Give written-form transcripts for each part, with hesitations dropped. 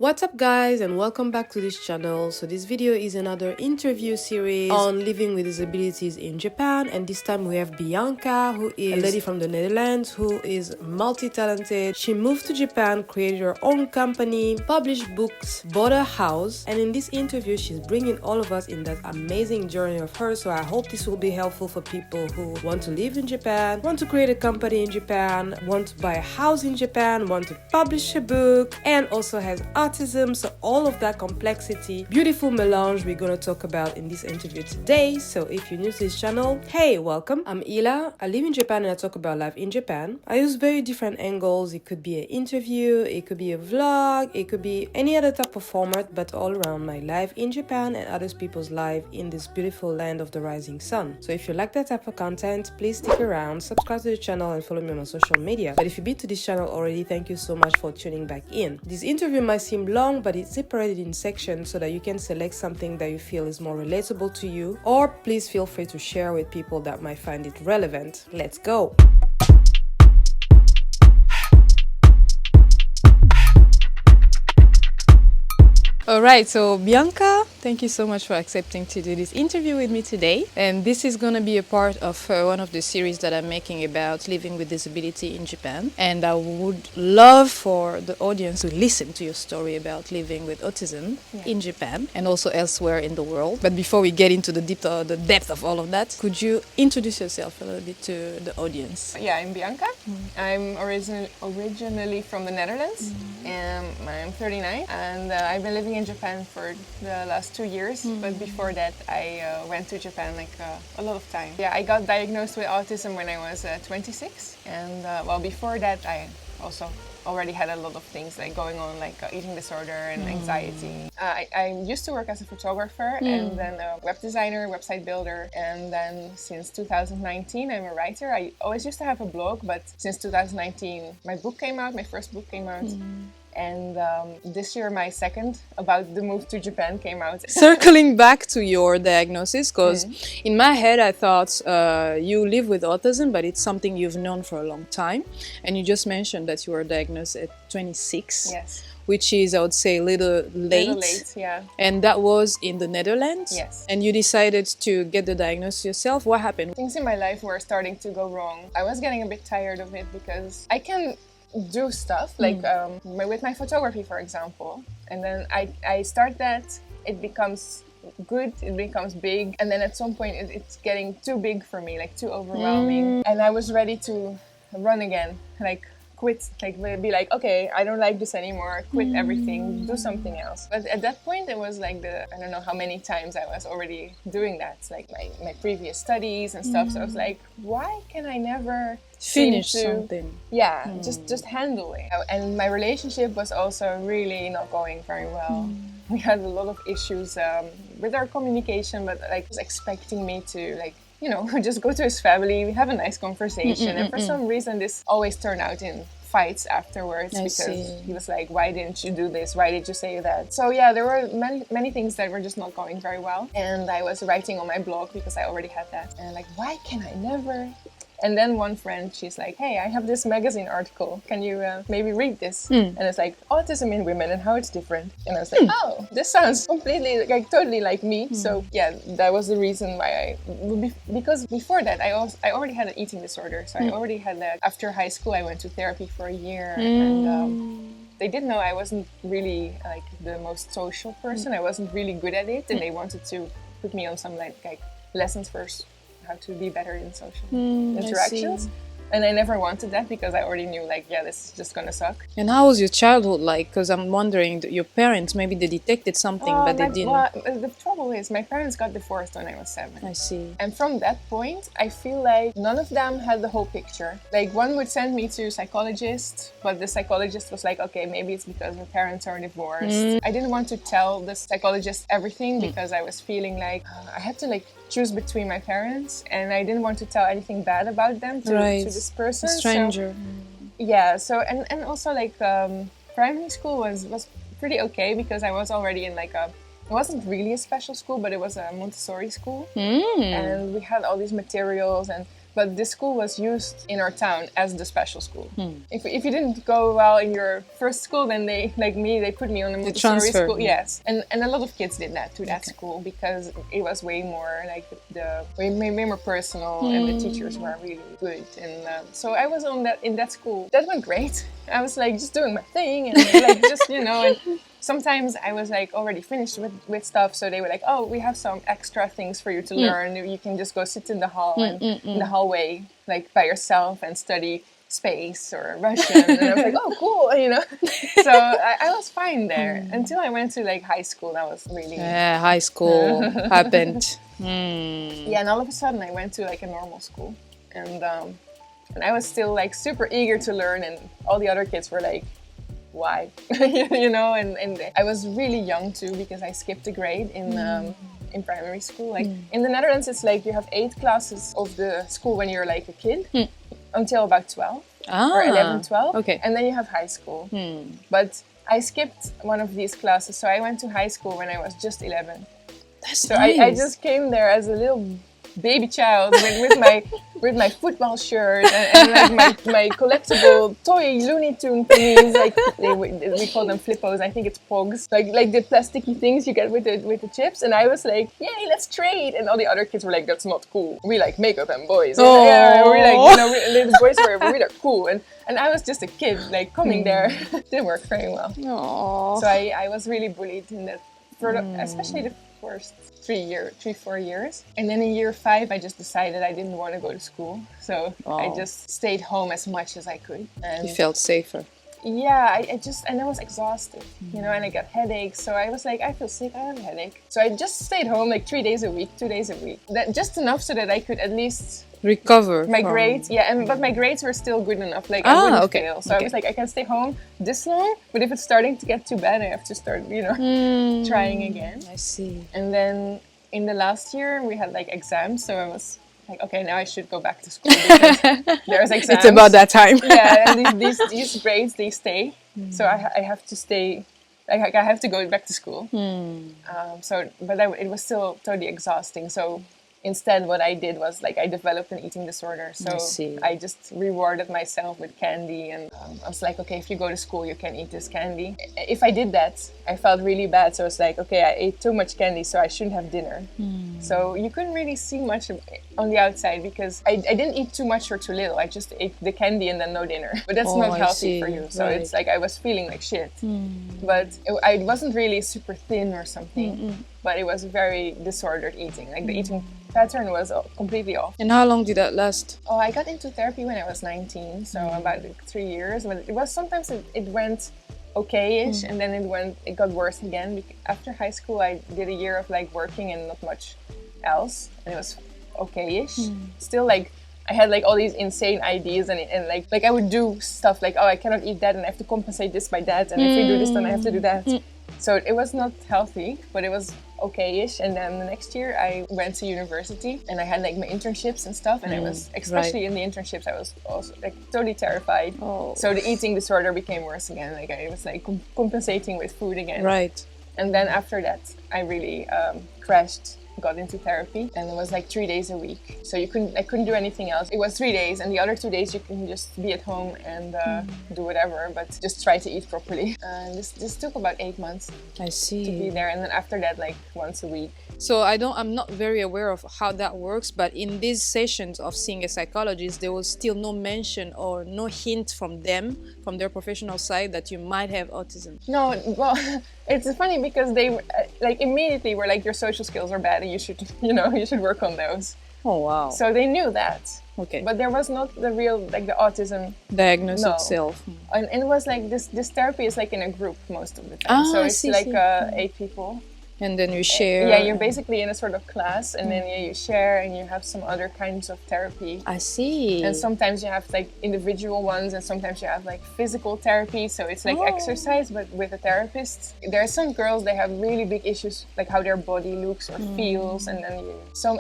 What's up guys, and welcome back to this channel. So this video is another interview series on living with disabilities in Japan, and this time we have Bianca, who is a lady from the Netherlands who is multi-talented. She moved to Japan, created her own company, published books, bought a house, and in this interview she's bringing all of us in that amazing journey of hers. So I hope this will be helpful for people who want to live in Japan, want to create a company in Japan, want to buy a house in Japan, want to publish a book, and also has autism. So all of that complexity, beautiful melange we're gonna talk about in this interview today. So if you're new to this channel, hey, welcome. I'm Ila. I live in Japan and I talk about life in Japan. I use very different angles. It could be an interview, it could be a vlog, it could be any other type of format, but all around my life in Japan and other people's life in this beautiful land of the rising sun. So if you like that type of content, please stick around, subscribe to the channel and follow me on my social media. But if you've been to this channel already, thank you so much for tuning back in. This interview might seem long, but it's separated in sections so that you can select something that you feel is more relatable to you, or please feel free to share with people that might find it relevant. Let's go! Alright, so Bianca, thank you so much for accepting to do this interview with me today. And this is going to be a part of one of the series that I'm making about living with disability in Japan. And I would love for the audience to listen to your story about living with autism in Japan and also elsewhere in the world. But before we get into the depth of all of that, could you introduce yourself a little bit to the audience? Yeah, I'm Bianca. I'm originally from the Netherlands, and I'm 39, and I've been living in Japan for the last 2 years, but before that I went to Japan a lot of time. Yeah, I got diagnosed with autism when I was 26, and before that I also already had a lot of things going on, eating disorder and anxiety. I used to work as a photographer and then a web designer, website builder, and then since 2019 I'm a writer. I always used to have a blog, but since 2019 my first book came out. And this year my second, about the move to Japan, came out. Circling back to your diagnosis, because in my head I thought you live with autism, but it's something you've known for a long time. And you just mentioned that you were diagnosed at 26. Yes. Which is, I would say, a little late. Little late, yeah. And that was in the Netherlands? Yes. And you decided to get the diagnosis yourself. What happened? Things in my life were starting to go wrong. I was getting a bit tired of it because I can do stuff with my photography, for example, and then I start that, it becomes good, it becomes big, and then at some point it's getting too big for me, too overwhelming, and I was ready to run again, quit, be like, okay, I don't like this anymore, quit everything, do something else. But at that point it was I don't know how many times I was already doing that, my previous studies and stuff. So I was like, why can I never finish something? Yeah, just handle it. And my relationship was also really not going very well. We had a lot of issues with our communication, but was expecting me to just go to his family, we have a nice conversation, and for some reason this always turned out in fights afterwards because he was like, why didn't you do this? Why did you say that? So yeah, there were many things that were just not going very well, and I was writing on my blog because I already had that, and why can I never? And then one friend, she's like, hey, I have this magazine article. Can you maybe read this? And it's autism in women and how it's different. And I was like, oh, this sounds completely, totally like me. So yeah, that was the reason why because before that, I already had an eating disorder. So I already had that. After high school, I went to therapy for a year. And they did know I wasn't really the most social person. I wasn't really good at it. And they wanted to put me on some lessons first, how to be better in social interactions. And I never wanted that because I already knew this is just gonna suck. And how was your childhood like? Because I'm wondering, your parents, maybe they detected something, but they didn't. Well, the trouble is my parents got divorced when I was 7. I see. And from that point, I feel like none of them had the whole picture. One would send me to a psychologist, but the psychologist was like, okay, maybe it's because my parents are divorced. I didn't want to tell the psychologist everything because I was feeling like I had to choose between my parents, and I didn't want to tell anything bad about them to this person. A stranger. So, yeah, so and also primary school was pretty okay because I was already in it wasn't really a special school, but it was a Montessori school. And we had all these materials, and but this school was used in our town as the special school. If you didn't go well in your first school, then they, like me, they put me on a Montessori school. Yes, and a lot of kids did that to that school because it was way more like way more personal, and the teachers were really good. And so I was in that school. That went great. I was like just doing my thing and like just and sometimes I was like already finished with stuff, so they were like, oh, we have some extra things for you to learn. You can just go sit in the hall and in the hallway like by yourself and study space or Russian. And I was like, oh, cool, So I was fine there until I went to like high school. That was really high school happened. Yeah, and all of a sudden I went to like a normal school, and I was still like super eager to learn, and all the other kids were like, why? And I was really young too because I skipped a grade in primary school. Like in the Netherlands, it's like you have 8 classes of the school when you're like a kid until about 12 or 11, 12. Okay. And then you have high school. But I skipped one of these classes, so I went to high school when I was just 11. That's so nice. I just came there as a little baby child with my football shirt and like my collectible toy Looney Tune thingies, like we call them flippos. I think it's pogs, like the plasticky things you get with the chips. And I was like, yay, let's trade. And all the other kids were like, that's not cool. We like makeup and boys. And we're like, the boys were really cool. And I was just a kid, like coming there. Didn't work very well. Aww. So I was really bullied in that, especially the first 4 years. And then in year 5, I just decided I didn't want to go to school. So I just stayed home as much as I could. And you felt safer. Yeah, and I was exhausted, and I got headaches. So I was like, I feel sick, I have a headache. So I just stayed home like 3 days a week, 2 days a week. That just enough so that I could at least recover my grades. Yeah, but my grades were still good enough. Like I wouldn't fail. So I was like, I can stay home this long, but if it's starting to get too bad, I have to start, trying again. I see. And then in the last year, we had like exams. So I was like, okay, now I should go back to school because there's exams. It's about that time. Yeah, and these grades, they stay. So I have to stay. I have to go back to school. It was still totally exhausting. So instead, what I did was like I developed an eating disorder. So I just rewarded myself with candy, and I was like, okay, if you go to school, you can eat this candy. If I did that, I felt really bad. So it's like, okay, I ate too much candy, so I shouldn't have dinner. So you couldn't really see much on the outside because I didn't eat too much or too little. I just ate the candy and then no dinner. But that's not healthy for you. So it's like I was feeling like shit. But I wasn't really super thin or something. But it was very disordered eating. Like the eating pattern was completely off. And how long did that last? Oh, I got into therapy when I was 19, so about 3 years. But it was sometimes it went okay-ish, and then it got worse again. After high school, I did a year of like working and not much else, and it was okay-ish. Still, like I had like all these insane ideas, and like I would do stuff like, oh, I cannot eat that, and I have to compensate this by that, and if we do this, then I have to do that. So it was not healthy, but it was okay-ish. And then the next year I went to university and I had like my internships and stuff. And I was, especially in the internships, I was also like totally terrified. So the eating disorder became worse again. Like I was like compensating with food again. Right. And then after that, I really crashed, got into therapy, and it was like 3 days a week. So I couldn't do anything else. It was 3 days, and the other 2 days you can just be at home and do whatever, but just try to eat properly. This took about 8 months. I see. To be there, and then after that, like once a week. So I'm not very aware of how that works, but in these sessions of seeing a psychologist, there was still no mention or no hint from their professional side that you might have autism. No, well, it's funny because they like immediately were like, your social skills are bad and you should work on those. Oh wow. So they knew that. Okay. But there was not the real like the autism diagnosis itself. And it was like this therapy is like in a group most of the time. So it's 8 people. And then you share. Yeah, you're basically in a sort of class, and then you share, and you have some other kinds of therapy. I see. And sometimes you have like individual ones, and sometimes you have like physical therapy. So it's like exercise, but with a therapist. There are some girls, they have really big issues, like how their body looks or feels, and then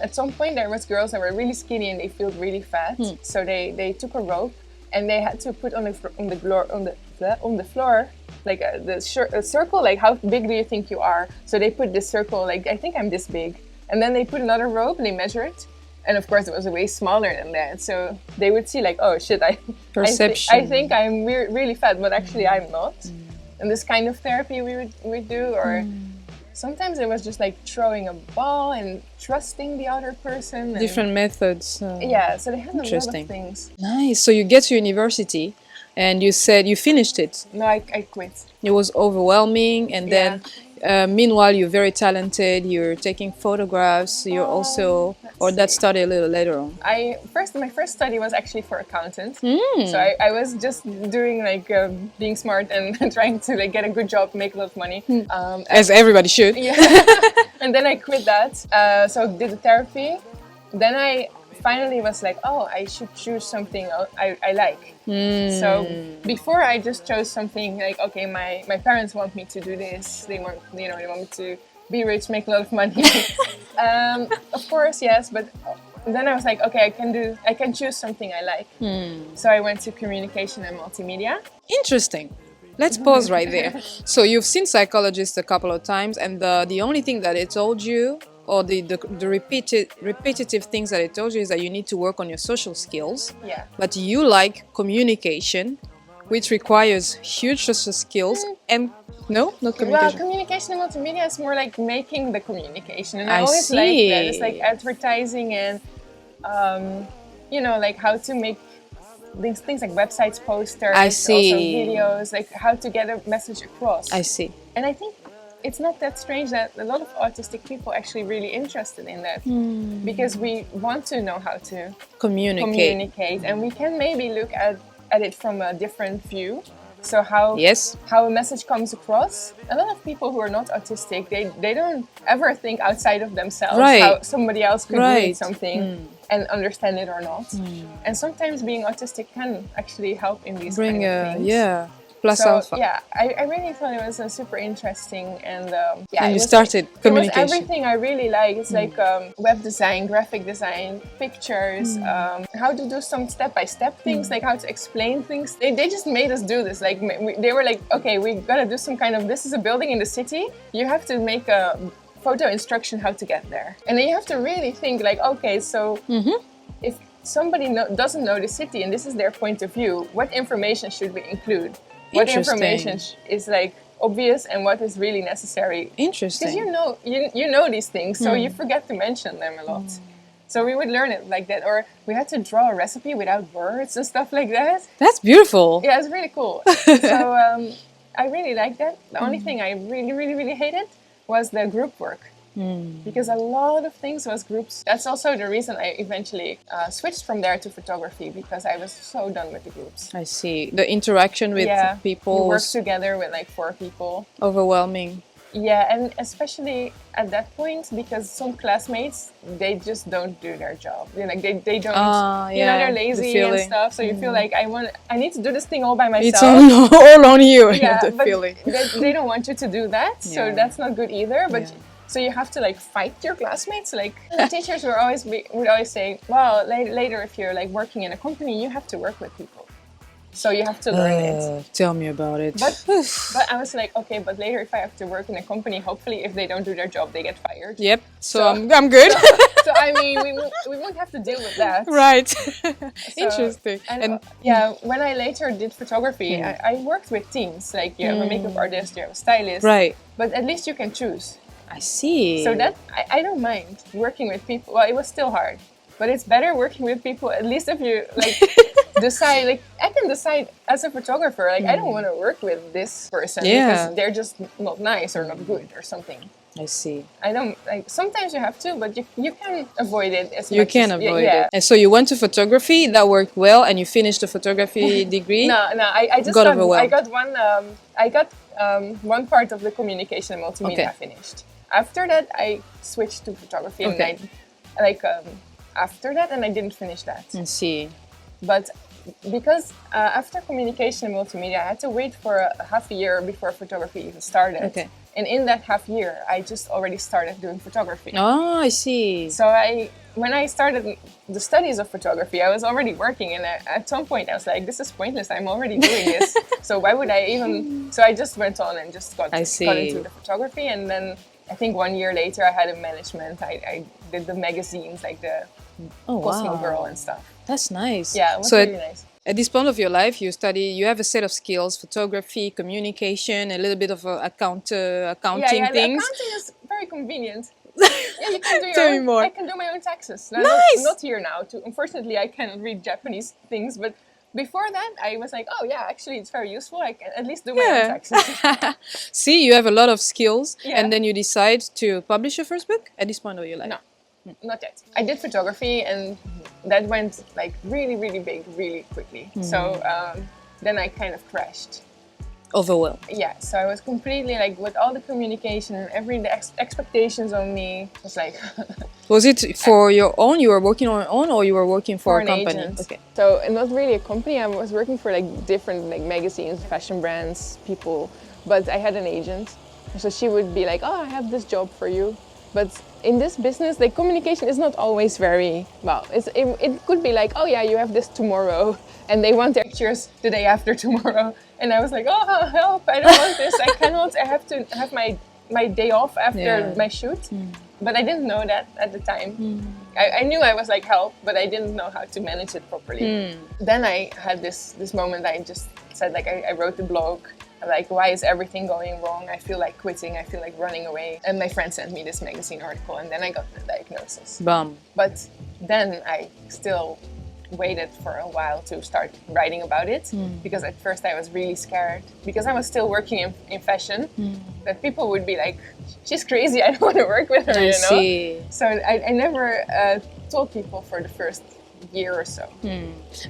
at some point there was girls that were really skinny and they felt really fat. So they took a rope and they had to put on the floor. Like a circle, like how big do you think you are? So they put this circle, like I think I'm this big. And then they put another rope and they measure it. And of course, it was way smaller than that. So they would see like, oh shit, Perception. I think I'm really fat, but actually I'm not. And this kind of therapy we do, or sometimes it was just like throwing a ball and trusting the other person. Different methods. Yeah, so they had a lot of Interesting. things. Nice. So you get to university and you said you finished it. No, I quit. It was overwhelming, and Yeah. then meanwhile you're very talented, you're taking photographs, you're also, or that started a little later on. My first study was actually for accountant. So I was just doing like being smart and trying to like get a good job, make a lot of money. As everybody should. Yeah. And then I quit that. So did the therapy. Then I finally was like, oh, I should choose something I like. So before I just chose something like, okay, my parents want me to do this. They want me to be rich, make a lot of money. Of course, yes, but then I was like, okay, I can choose something I like. So I went to communication and multimedia. Interesting. Let's pause right there. So you've seen psychologists a couple of times, and the only thing that they told you, or the repetitive things that they told you, is that you need to work on your social skills. Yeah. But you like communication, which requires huge social skills and not Well, communication. communication and multimedia is more like making the communication, and I I always see. like that. It's like advertising and like how to make things like websites, posters, I see. also videos, like how to get a message across. I see. And I think it's not that strange that a lot of autistic people are actually really interested in that, because we want to know how to communicate, and we can maybe look at it from a different view. So how a message comes across. A lot of people who are not autistic, they don't ever think outside of themselves, how somebody else could read something and understand it or not. And sometimes being autistic can actually help in these kind of things. Plus So alpha. yeah, I really thought it was super interesting, and And you started communication. It was everything I really like. It's like web design, graphic design, pictures, how to do some step-by-step things, like how to explain things. They just made us do this. Like they were like, okay, we gotta do some kind of, this is a building in the city. You have to make a photo instruction how to get there, and then you have to really think like, okay, so if somebody doesn't know the city and this is their point of view, what information should we include? What information is like obvious and what is really necessary? Interesting. Because you know these things, so you forget to mention them a lot. So we would learn it like that, or we had to draw a recipe without words and stuff like that. That's beautiful. Yeah, it's really cool. So I really like that. The only thing I really, really, really hated was the group work. Because a lot of things was groups. That's also the reason I eventually switched from there to photography, because I was so done with the groups. I see. The interaction with people you work was together with like 4 people. overwhelming. Yeah, and especially at that point, because some classmates, they just don't do their job. Like they don't, they're lazy and stuff. So you feel like I need to do this thing all by myself. It's all on you. Yeah, the but feeling. They don't want you to do that. So that's not good either. But so you have to like fight your classmates. Like the teachers would always say, well, later if you're like working in a company, you have to work with people. So you have to learn it. Tell me about it. But I was like, okay, but later if I have to work in a company, hopefully if they don't do their job, they get fired. Yep. So I'm good. So I mean, we won't have to deal with that. Right. Interesting. And when I later did photography, I worked with teams. Like you have a makeup artist, you have a stylist. Right. But at least you can choose. I see. So that I don't mind working with people. Well, it was still hard, but it's better working with people. At least if you like decide, like I can decide as a photographer, like I don't want to work with this person because they're just not nice or not good or something. I see. I don't like. Sometimes you have to, but you can avoid it as you much can as, avoid it. And so you went to photography. That worked well, and you finished the photography degree. No, I just got one. I got one part of the communication and multimedia finished. After that, I switched to photography, and after that, and I didn't finish that. I see. But because after communication and multimedia, I had to wait for a half a year before photography even started. Okay. And in that half year, I just already started doing photography. Oh, I see. So when I started the studies of photography, I was already working, and at some point I was like, this is pointless, I'm already doing this. So why would I even... So I just went on and just got into the photography, and then I think 1 year later I had a management. I did the magazines, like the Oh, Cosmo wow. Girl and stuff. That's nice. Yeah, it was So really nice. at this point of your life, you have a set of skills: photography, communication, a little bit of accounting Yeah, the things. accounting is very convenient. Yeah, you can do your Tell me own. more. I can do my own taxes. Now, Nice. not here now. Unfortunately, I cannot read Japanese things. But before that, I was like, oh yeah, actually, it's very useful. I can at least do my own taxes. See, you have a lot of skills, Yeah. and then you decide to publish your first book at this point of your life. No, not yet. I did photography, and that went like really, really big, really quickly. So then I kind of crashed. Overwhelmed. Yeah, so I was completely like with all the communication and the expectations on me. It was like Was it for your own? You were working on your own, or you were working for a an company? agent. Okay. So not really a company. I was working for like different like magazines, fashion brands, people. But I had an agent, so she would be like, "Oh, I have this job for you." But in this business, like communication is not always very well. It could be like, "Oh yeah, you have this tomorrow," and they want their pictures the day after tomorrow. And I was like, "Oh help! I don't want this. I cannot. I have to have my day off after my shoot." But I didn't know that at the time. I knew I was like help, but I didn't know how to manage it properly. Then I had this moment. I just said like I wrote the blog. Like, why is everything going wrong? I feel like quitting. I feel like running away. And my friend sent me this magazine article, and then I got the diagnosis. Bam. But then I still waited for a while to start writing about it, because at first I was really scared, because I was still working in fashion, that people would be like, she's crazy, I don't want to work with her, you know? See. So I never told people for the first year or so.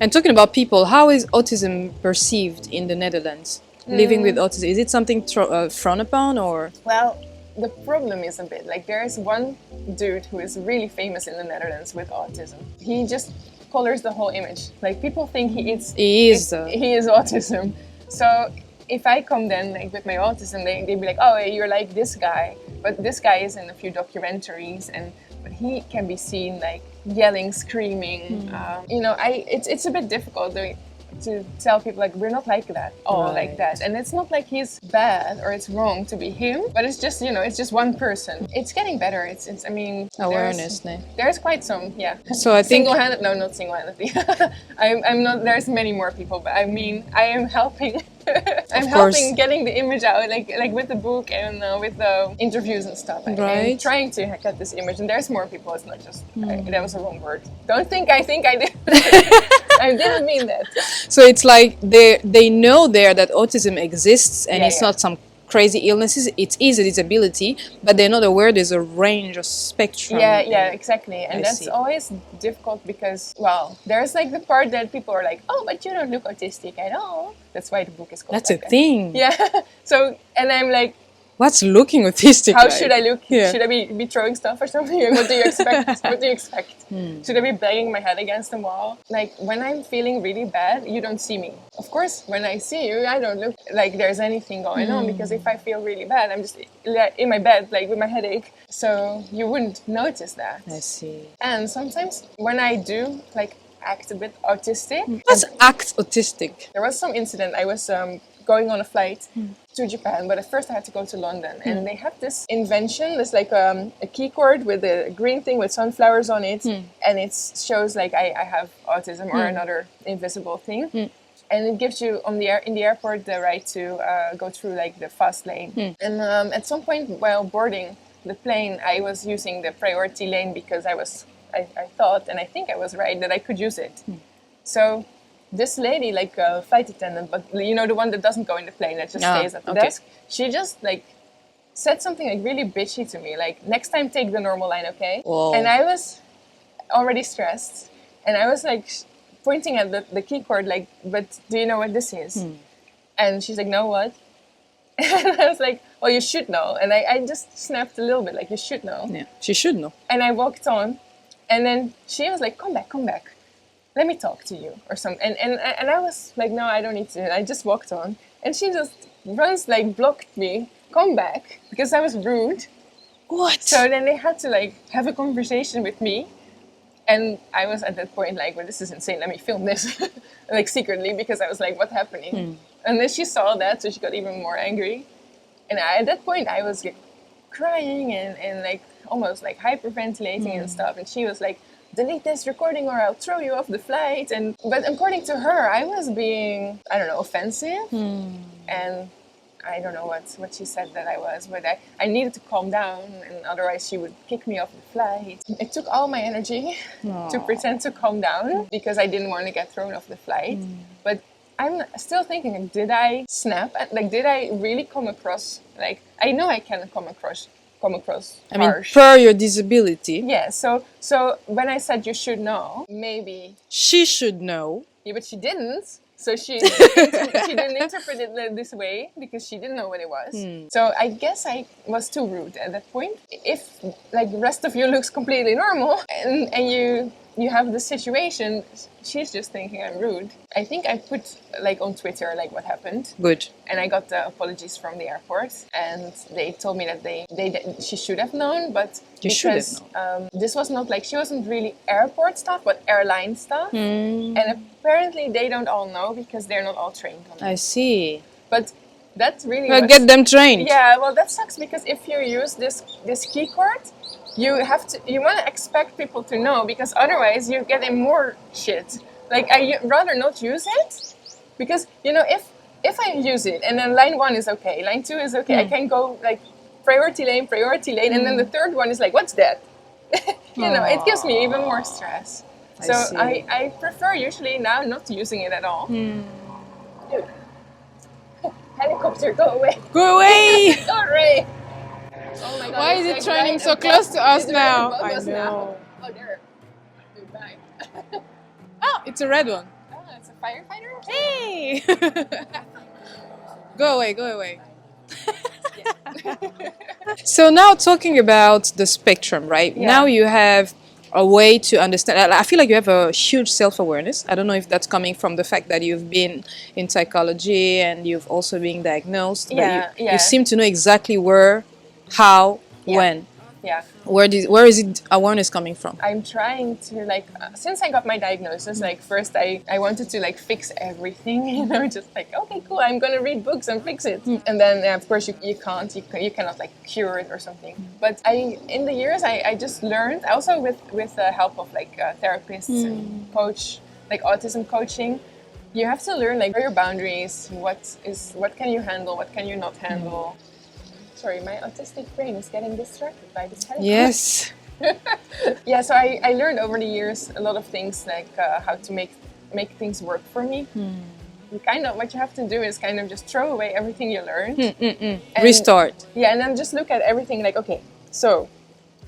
And talking about people, how is autism perceived in the Netherlands? Living with autism, is it something frowned upon, or? Well, the problem is a bit like there is one dude who is really famous in the Netherlands with autism. He just colors the whole image. Like people think he is autism. So if I come then like with my autism, they'd be like, oh, you're like this guy. But this guy is in a few documentaries, but he can be seen like yelling, screaming. You know, it's a bit difficult to tell people like we're not like that, like that, and it's not like he's bad or it's wrong to be him, but it's just, you know, it's just one person. It's getting better. It's I mean, awareness. There's quite some, So I think single-handed, no, not single-handedly. I'm not. There's many more people, but I mean, I am helping. I'm helping getting the image out, like with the book and with the interviews and stuff. I'm trying to get this image, and there's more people. It's not just that was a wrong word. Don't think I did. I didn't mean that. So it's like they know there that autism exists, and it's not some crazy illnesses. It is a disability, but they're not aware there's a range of spectrum. Yeah, exactly. And that's always difficult because, well, there's like the part that people are like, oh, but you don't look autistic at all. That's why the book is called That's like a thing. Yeah. So, and I'm like, what's looking autistic how like? should I look? Should I be throwing stuff or something? What do you expect? What do you expect? Should I be banging my head against the wall? Like when I'm feeling really bad, you don't see me. Of course, when I see you, I don't look like there's anything going on, because if I feel really bad, I'm just in my bed, like with my headache. So you wouldn't notice that. I see. And sometimes when I do like act a bit autistic. Let's act autistic. There was some incident. I was going on a flight to Japan, but at first I had to go to London, and they have this invention. There's like a key cord with a green thing with sunflowers on it, and it shows like I have autism or another invisible thing, and it gives you in the airport the right to go through like the fast lane. And at some point while boarding the plane, I was using the priority lane because I thought, and I think I was right, that I could use it. So this lady, like a flight attendant, but you know, the one that doesn't go in the plane, that just stays at the desk, she just like said something like really bitchy to me, like, next time take the normal line, okay? Whoa. And I was already stressed, and I was like pointing at the key cord, like, but do you know what this is? And she's like, no, what? And I was like, well, you should know. And I just snapped a little bit, like, you should know. Yeah, she should know. And I walked on, and then she was like, come back. Let me talk to you or something. And I was like, no, I don't need to. I just walked on. And she just runs, like, blocked me, come back, because I was rude. What? So then they had to, like, have a conversation with me. And I was at that point like, well, this is insane. Let me film this, like, secretly, because I was like, what's happening? And then she saw that, so she got even more angry. And at that point, I was like, crying and like almost like hyperventilating and stuff. And she was like, delete this recording or I'll throw you off the flight. But according to her, I was being, I don't know, offensive. And I don't know what she said that I was, but I needed to calm down, and otherwise she would kick me off the flight. It took all my energy to pretend to calm down because I didn't want to get thrown off the flight. But I'm still thinking, like, did I snap? Like, did I really come across, like, I know I can come across I mean, harsh. per your disability. Yeah, so when I said you should know, maybe She should know. yeah, but she didn't. So she didn't interpret it this way because she didn't know what it was. So I guess I was too rude at that point. If like the rest of you looks completely normal and you have the situation, she's just thinking I'm rude. I think I put like on Twitter like what happened. Good. And I got the apologies from the airport, and they told me that she should have known, but because this was not like, she wasn't really airport staff, but airline staff, and apparently they don't all know because they're not all trained on it. I see. But that's really get them trained. Yeah, well, that sucks because if you use this key card, you want to expect people to know, because otherwise you're getting more shit. Like, I rather not use it, because if I use it and then line 1 is okay, line 2 is okay, I can go like priority lane, and then the third one is like, what's that? It gives me even more stress. So I prefer usually now not using it at all. Dude, helicopter, go away. Go away! Go away! Oh my God, Why is it turning so close to us now? I know. Oh, there. Goodbye. Oh, it's a red one. Oh, it's a firefighter? Hey! Go away, go away. So now talking about the spectrum, right? Yeah. Now you have a way to understand. I feel like you have a huge self-awareness. I don't know if that's coming from the fact that you've been in psychology and you've also been diagnosed. Yeah, but you seem to know exactly where, how, when. Yeah. Where is it awareness coming from? I'm trying to since I got my diagnosis, like first I wanted to like fix everything, just like, okay, cool, I'm gonna read books and fix it. And then of course you cannot like cure it or something. But in the years I just learned, also with the help of like therapists and coach, like autism coaching, you have to learn like your boundaries, what can you handle, what can you not handle. Sorry, my autistic brain is getting distracted by this helicopter. Yes. Yeah, so I learned over the years a lot of things, like how to make things work for me. And kind of what you have to do is kind of just throw away everything you learned. And, restart. Yeah, and then just look at everything like, okay, so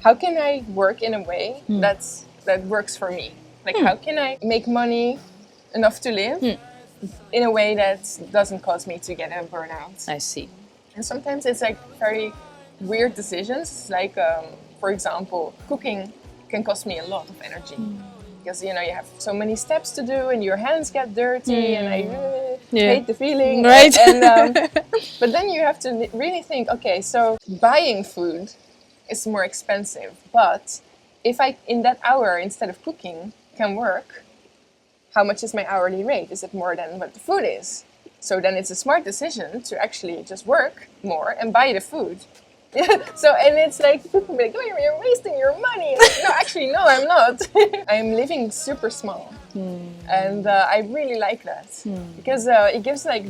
how can I work in a way that works for me? Like, how can I make money enough to live in a way that doesn't cause me to get a burnout? I see. And sometimes it's like very weird decisions, like for example, cooking can cost me a lot of energy because you have so many steps to do and your hands get dirty and I hate the feeling. Right. But then you have to really think, okay, so buying food is more expensive, but if I in that hour instead of cooking can work, how much is my hourly rate? Is it more than what the food is? So then it's a smart decision to actually just work more and buy the food. So, and it's like, people be like, oh, you're wasting your money. Like, no, actually, no, I'm not. I'm living super small. And I really like that. Because it gives like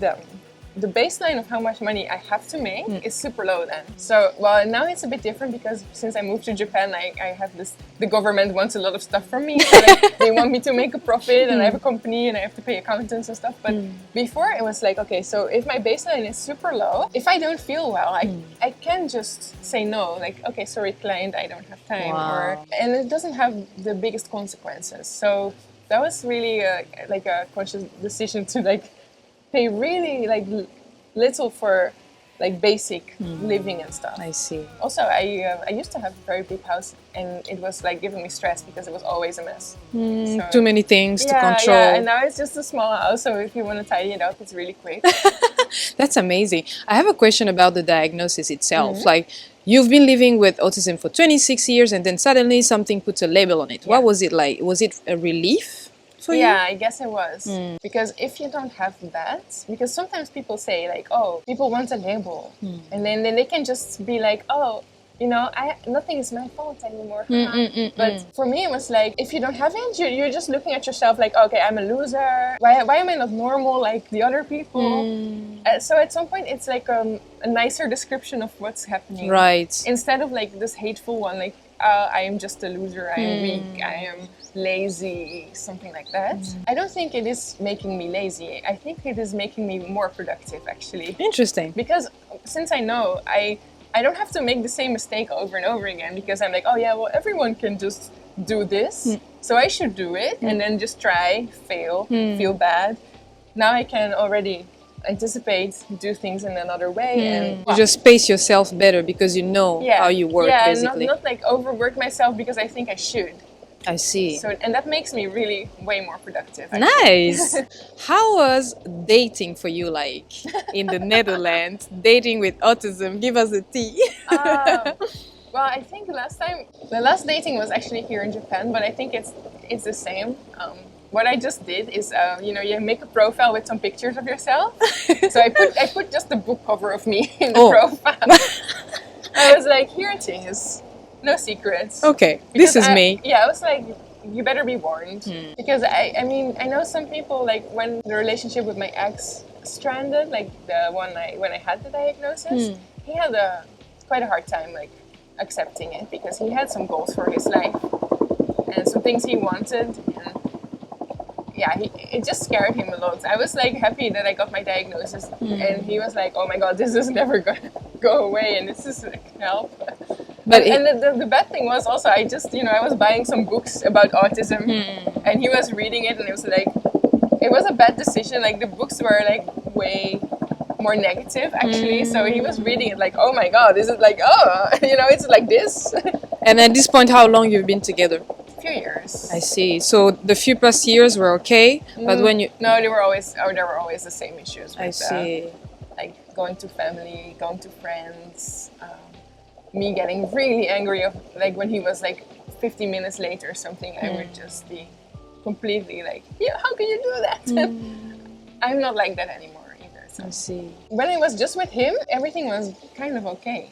the baseline of how much money I have to make is super low then. So, well, now it's a bit different because since I moved to Japan, I have the government wants a lot of stuff from me. So like, they want me to make a profit and I have a company and I have to pay accountants and stuff. But before it was like, okay, so if my baseline is super low, if I don't feel well, I can just say no. Like, okay, sorry, client, I don't have time. Wow. And it doesn't have the biggest consequences. So that was really like a conscious decision to like pay really like little for like basic living and stuff. I see. Also, I used to have a very big house and it was like giving me stress because it was always a mess. So, too many things to control. Yeah, and now it's just a small house, so if you want to tidy it up, it's really quick. That's amazing. I have a question about the diagnosis itself. Like, you've been living with autism for 26 years and then suddenly something puts a label on it. What was it like? Was it a relief for you? Yeah, I guess it was. Because if you don't have that, because sometimes people say like, oh, people want a label. And then they can just be like, oh, you know, nothing is my fault anymore. But for me, it was like, if you don't have it, you're just looking at yourself like, okay, I'm a loser. Why am I not normal like the other people? So at some point, it's like a nicer description of what's happening. Right. Instead of like this hateful one, like, I am just a loser, I am weak, I am lazy, something like that. I don't think it is making me lazy. I think it is making me more productive, actually. Interesting. Because since I know, I don't have to make the same mistake over and over again, because I'm like, oh yeah, well, everyone can just do this, so I should do it, and then just try, fail, feel bad. Now I can already anticipate, do things in another way, and you just space yourself better because you know how you work, basically. not like overwork myself because I think I should. I see. So, and that makes me really way more productive, actually. Nice. How was dating for you, like in the Netherlands? Dating with autism? Give us a tea. Well, I think the last dating was actually here in Japan, but I think it's the same. What I just did is, you know, you make a profile with some pictures of yourself. So I put just the book cover of me in the profile. I was like, here it is, no secrets. Okay, this is me. Yeah, I was like, you better be warned, because I mean, I know some people, like when the relationship with my ex stranded, like the one when I had the diagnosis, he had quite a hard time like accepting it, because he had some goals for his life and some things he wanted, and yeah, it just scared him a lot. I was like happy that I got my diagnosis, and he was like, oh my god, this is never gonna go away, and this is like help. But the bad thing was also, I just, you know, I was buying some books about autism, and he was reading it, and it was like, it was a bad decision. Like the books were like way more negative, actually. So he was reading it like, oh my god, this is like, oh, you know, it's like this. And at this point, how long you've been together? Few years. I see. So the few past years were okay, but when you... No, there were always the same issues. With, I see. Like going to family, going to friends, me getting really angry of like when he was like 50 minutes late or something, I would just be completely like, yeah, how can you do that? I'm not like that anymore either. So. I see. When I was just with him, everything was kind of okay.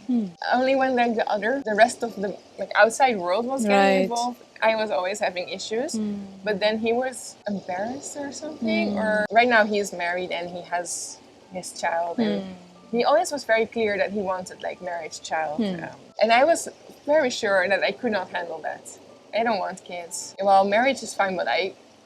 Only when like the rest of the like outside world was getting involved, I was always having issues. But then he was embarrassed or something. Or right now he's married and he has his child, and he always was very clear that he wanted like marriage, child, and I was very sure that I could not handle that. I don't want kids. Well, marriage is fine, but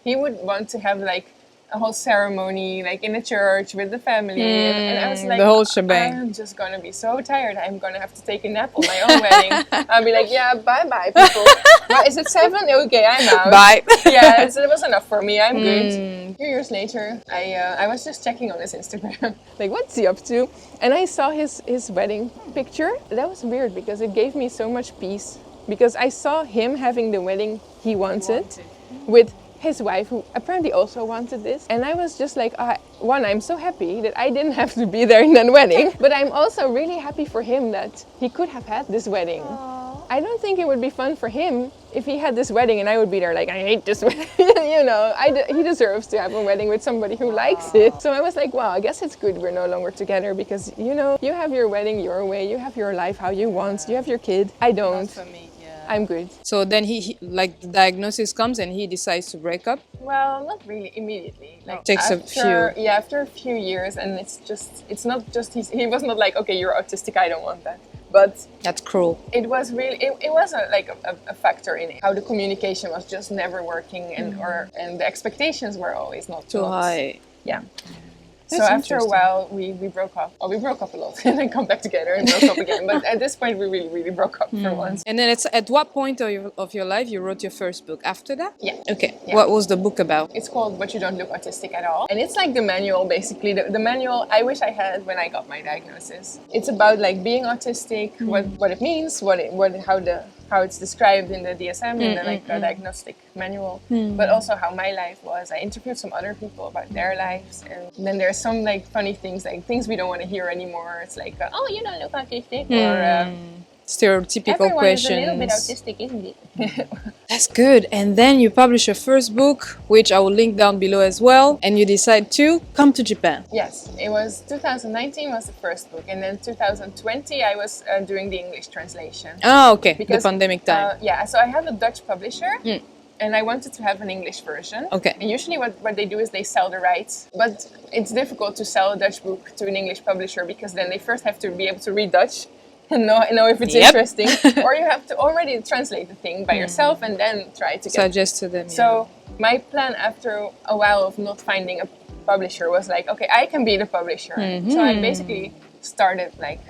he would want to have like a whole ceremony, like in a church with the family, and I was like, the whole shebang. I'm just gonna be so tired. I'm gonna have to take a nap on my own wedding. I'll be like, yeah, bye, people. Well, is it 7? Okay, I'm out. Bye. Yeah, it was enough for me. I'm good. A few years later, I was just checking on his Instagram, like, what's he up to? And I saw his wedding picture. That was weird because it gave me so much peace, because I saw him having the wedding he wanted. With his wife, who apparently also wanted this. And I was just like, one, I'm so happy that I didn't have to be there in that wedding. But I'm also really happy for him that he could have had this wedding. I don't think it would be fun for him if he had this wedding and I would be there like, I hate this wedding. You know, he deserves to have a wedding with somebody who likes it. So I was like, wow, I guess it's good we're no longer together, because, you know, you have your wedding your way, you have your life how you want, you have your kid. I don't. Not for me. I'm good. So then he like the diagnosis comes and he decides to break up? Well, not really immediately. Like it takes a few. Yeah, after a few years, and it's not just he was not like, okay, you're autistic, I don't want that. But that's cruel. It was really it was a factor in it. How the communication was just never working, and the expectations were always not too high. Yeah. So after a while, we broke up. Oh, we broke up a lot, and then come back together and broke up again. But at this point, we really, really broke up for once. And then it's at what point of your life you wrote your first book? After that? Yeah. Okay. Yeah. What was the book about? It's called But You Don't Look Autistic at All. And it's like the manual, basically. The manual I wish I had when I got my diagnosis. It's about like being autistic, what it means, how it's described in the DSM, in the diagnostic manual, but also how my life was. I interviewed some other people about their lives, and then there's some like funny things, like things we don't want to hear anymore. It's like, oh, you don't look autistic, or stereotypical Everyone is a little bit questions. autistic, isn't it? That's good. And then you publish your first book, which I will link down below as well. And you decide to come to Japan. Yes, it was 2019 was the first book, and then 2020 I was doing the English translation. Oh, okay. Because, the pandemic time. Yeah, so I have a Dutch publisher. And I wanted to have an English version. Okay. And usually what they do is they sell the rights. But it's difficult to sell a Dutch book to an English publisher because then they first have to be able to read Dutch and know if it's interesting. Or you have to already translate the thing by yourself and then try to Suggest to them. So my plan after a while of not finding a publisher was like, okay, I can be the publisher. So I basically started like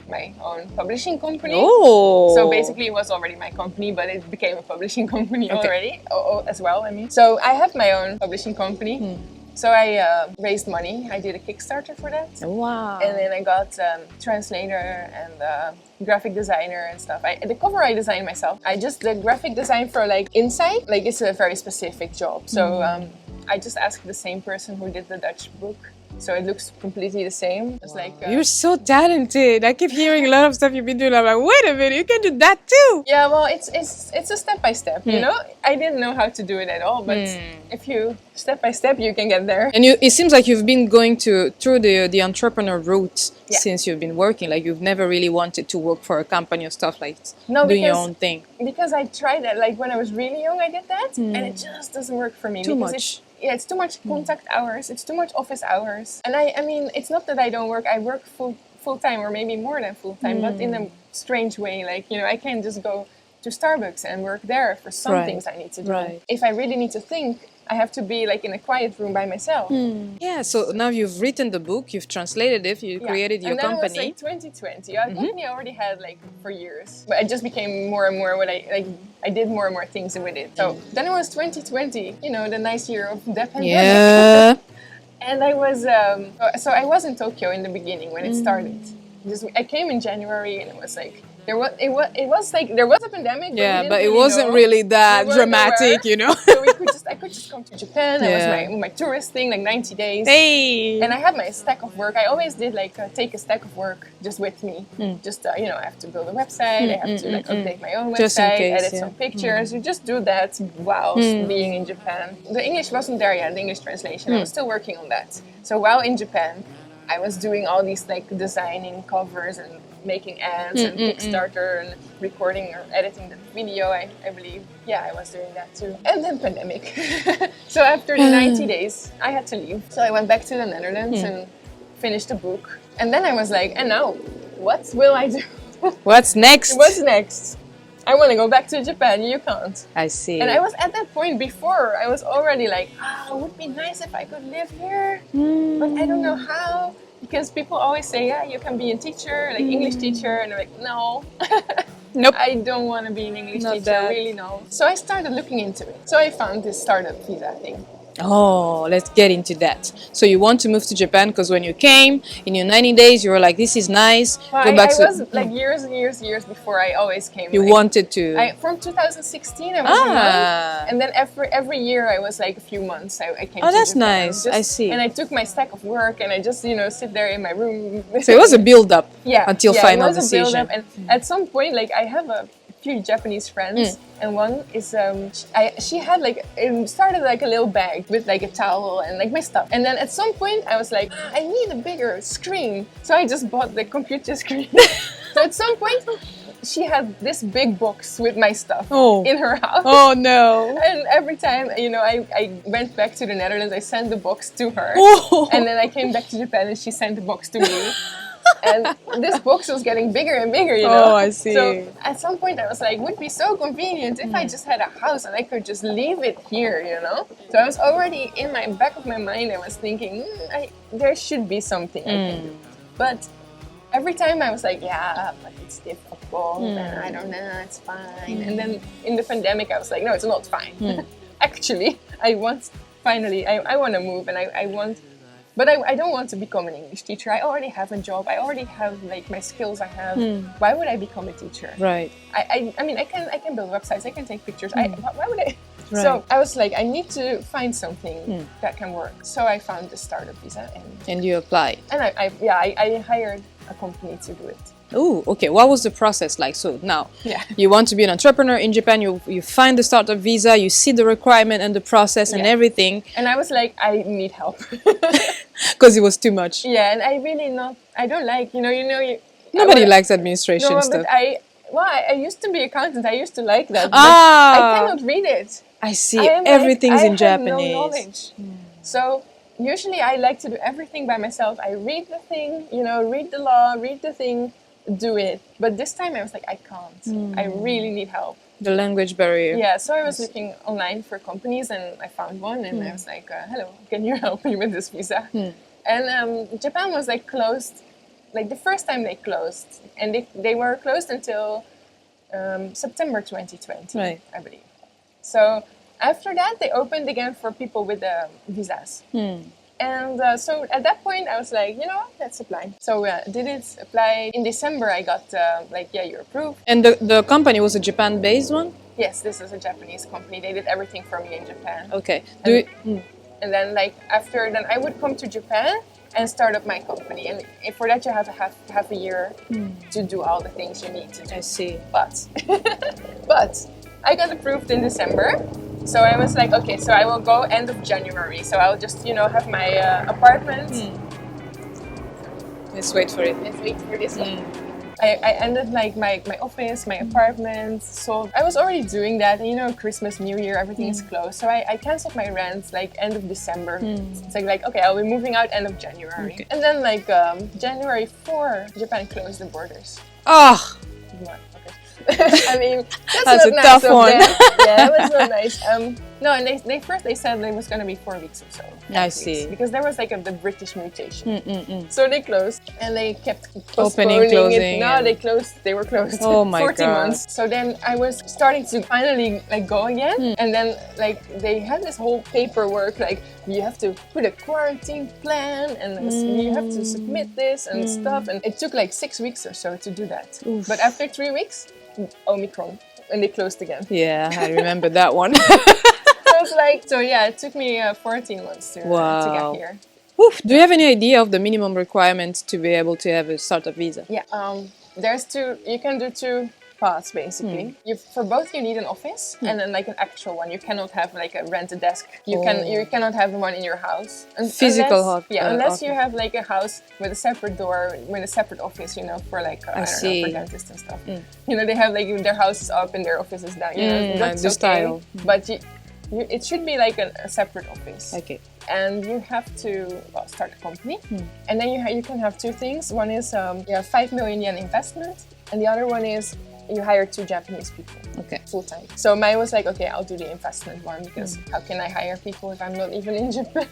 my own publishing company. Oh. So basically it was already my company, but it became a publishing company already as well, I mean. So I have my own publishing company. So I raised money. I did a Kickstarter for that. Wow. And then I got translator and graphic designer and stuff. The cover I designed myself. The graphic design for like inside, like it's a very specific job. So I just asked the same person who did the Dutch book. So it looks completely the same. It's like you're so talented. I keep hearing a lot of stuff you've been doing. I'm like, wait a minute, you can do that too. Yeah, well, it's a step by step. You know, I didn't know how to do it at all, but if you step by step, you can get there. And it seems like you've been going through the entrepreneur route since you've been working. Like you've never really wanted to work for a company or stuff like doing your own thing. Because I tried that. Like when I was really young, I did that, and it just doesn't work for me. Too much. It's too much contact hours. It's too much office hours. And I mean, it's not that I don't work. I work full time or maybe more than full time, but in a strange way. Like, you know, I can't just go to Starbucks and work there for some things I need to do. If I really need to think, I have to be like in a quiet room by myself. Yeah, so now you've written the book, you've translated it, you created your company. And then it was like 2020. Our company I already had like for years. But it just became more and more what I did more and more things with it. So then it was 2020, you know, the nice year of the pandemic. Yeah. And I was, so I was in Tokyo in the beginning when it started. I came in January and it was like, it was like there was a pandemic. But it wasn't really that dramatic, you know. So I could just come to Japan. That was my tourist thing, like 90 days. Hey. And I had my stack of work. I always did like take a stack of work just with me. Just you know, I have to build a website. I have to like update my own website, edit some pictures. You just do that while being in Japan. The English wasn't there yet. The English translation. I was still working on that. So while in Japan, I was doing all these like designing covers and making ads and Kickstarter and recording or editing the video. I believe, I was doing that too. And then pandemic. So after the 90 days, I had to leave. So I went back to the Netherlands and finished the book. And then I was like, and now, what will I do? What's next? What's next? I want to go back to Japan. You can't. I see. And I was at that point before. I was already like, it would be nice if I could live here. But I don't know how. Because people always say, yeah, you can be a teacher, like English teacher. And I'm like, no. Nope. I don't want to be an English teacher, really, no. So I started looking into it. So I found this startup visa thing. Oh, let's get into that. So you want to move to Japan because when you came, in your 90 days, you were like, this is nice. Well, Go back I was like years and years before I always came. You wanted to. From 2016, I was a month. And then every year, I was like a few months. I came to that's Japan. nice. I see. And I took my stack of work and I just, you know, sit there in my room. So it was a build-up until final it was decision. A build-up. And at some point, like I have a few Japanese friends, and one is she had like it started like a little bag with like a towel and like my stuff, and then at some point I was like, I need a bigger screen, so I just bought the computer screen. So at some point she had this big box with my stuff in her house. Oh no. And every time, you know, I went back to the Netherlands, I sent the box to her, and then I came back to Japan and she sent the box to me. And this box was getting bigger and bigger, you know. Oh, I see. So at some point I was like, would be so convenient if I just had a house and I could just leave it here, you know. So I was already in my back of my mind, I was thinking, there should be something I can do. But every time I was like, but it's difficult and I don't know, it's fine. And then in the pandemic I was like, no, it's not fine. Actually, I want to move and I want. But I don't want to become an English teacher. I already have a job. I already have like my skills I have. Why would I become a teacher? Right. I mean, I can build websites. I can take pictures. Why would I? Right. So I was like, I need to find something that can work. So I found the startup visa. And you applied. And I hired a company to do it. Oh, okay. What was the process like? So now, Yeah. you want to be an entrepreneur in Japan. You find the startup visa. You see the requirement and the process and Yeah. everything. And I was like, I need help. Because it was too much. Yeah, and I really not. I don't like. Nobody likes administration No, stuff. but I used to be accountant. I used to like that. But I Ah, cannot read it. I see. I am Everything's like, in I have no Japanese. knowledge. So usually I like to do everything by myself. I read the thing, read the law, read the thing, do it. But this time I was like, I can't. I really need help. The language barrier. Yeah, so I was looking online for companies and I found one and I was like, hello, can you help me with this visa? And Japan was like closed, like the first time they closed. And they were closed until September 2020, Right. I believe. So after that, they opened again for people with visas. And so at that point, I was like, let's apply. So did it, apply. In December, I got you're approved. And the company was a Japan-based one? Yes, this is a Japanese company. They did everything for me in Japan. Okay. And then after, then I would come to Japan and start up my company. And for that, you have to have a year to do all the things you need to do. I see. But I got approved in December. So I was like, okay, so I will go end of January. So I'll just, have my apartment. Let's wait for it. Let's wait for this one. I ended like my office, my apartment. So I was already doing that. And Christmas, New Year, everything is closed. So I canceled my rent like end of December. It's like, okay, I'll be moving out end of January. Okay. And then January 4, Japan closed the borders. Ah, I mean, that's not a nice tough of one. them. Yeah, that was not nice. No, and they said it was going to be 4 weeks or so. I see. Because there was the British mutation. So they closed and they kept Opening, postponing closing, it. No, and- they closed. They were closed. Oh my 14 God. months. So then I was starting to finally go again, and then they had this whole paperwork you have to put a quarantine plan and you have to submit this and stuff, and it took 6 weeks or so to do that. Oof. But after 3 weeks, Omicron, and they closed again. Yeah, I remember that one. It took me 14 months to Wow. get here. Oof. Do you have any idea of the minimum requirements to be able to have a startup visa? Yeah, there's you can do 2 paths basically. For both you need an office and then an actual one. You cannot have a rented desk. You cannot have one in your house. Physical unless you office. have a house with a separate door, with a separate office, for I don't see. know, for dentists and stuff. They have their houses up and their offices down. That's the okay. style. But it should be a separate office. Okay. And you have to start a company, and then you can have 2 things. One is 5 million yen investment, and the other one is you hire 2 Japanese people, Okay. full time. So mine was okay, I'll do the investment one because how can I hire people if I'm not even in Japan?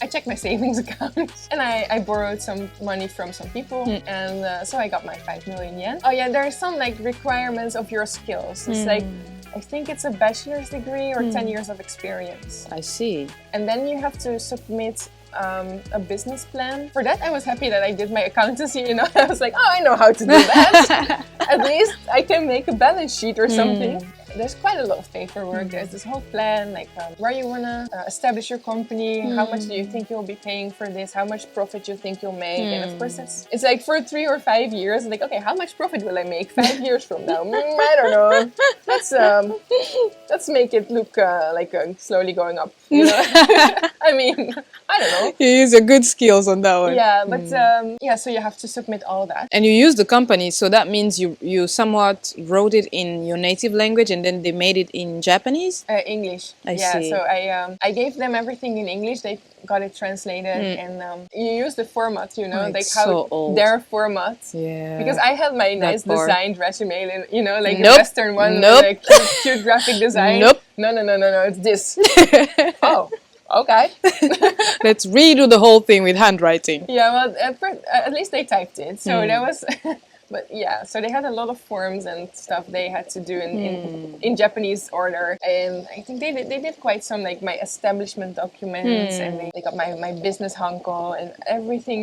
I checked my savings account and I borrowed some money from some people, and so I got my 5 million yen. Oh yeah, there are some requirements of your skills. It's I think it's a bachelor's degree or 10 years of experience. I see. And then you have to submit a business plan. For that, I was happy that I did my accountancy, I was like, oh, I know how to do that. At least I can make a balance sheet or something. There's quite a lot of paperwork. There's this whole plan, where you want to establish your company, how much do you think you'll be paying for this, how much profit you think you'll make. And of course, it's for 3 or 5 years. Okay, how much profit will I make 5 years from now? I don't know. Let's make it look slowly going up. I mean, I don't know. You use your good skills on that one. Yeah, but so you have to submit all that. And you use the company, so that means you somewhat wrote it in your native language and then they made it in Japanese? English. I see. So I gave them everything in English. They got it translated, and you use the format, it's how so old. their format. Yeah. Because I had my nice part. designed resume, the Nope. Western one Nope. with cute graphic design. Nope. No, it's this. Oh, okay. Let's redo the whole thing with handwriting. Yeah, well, at least they typed it. So that was... But yeah, so they had a lot of forms and stuff they had to do in Japanese order, and I think they did quite some my establishment documents, and they got my business hanko and everything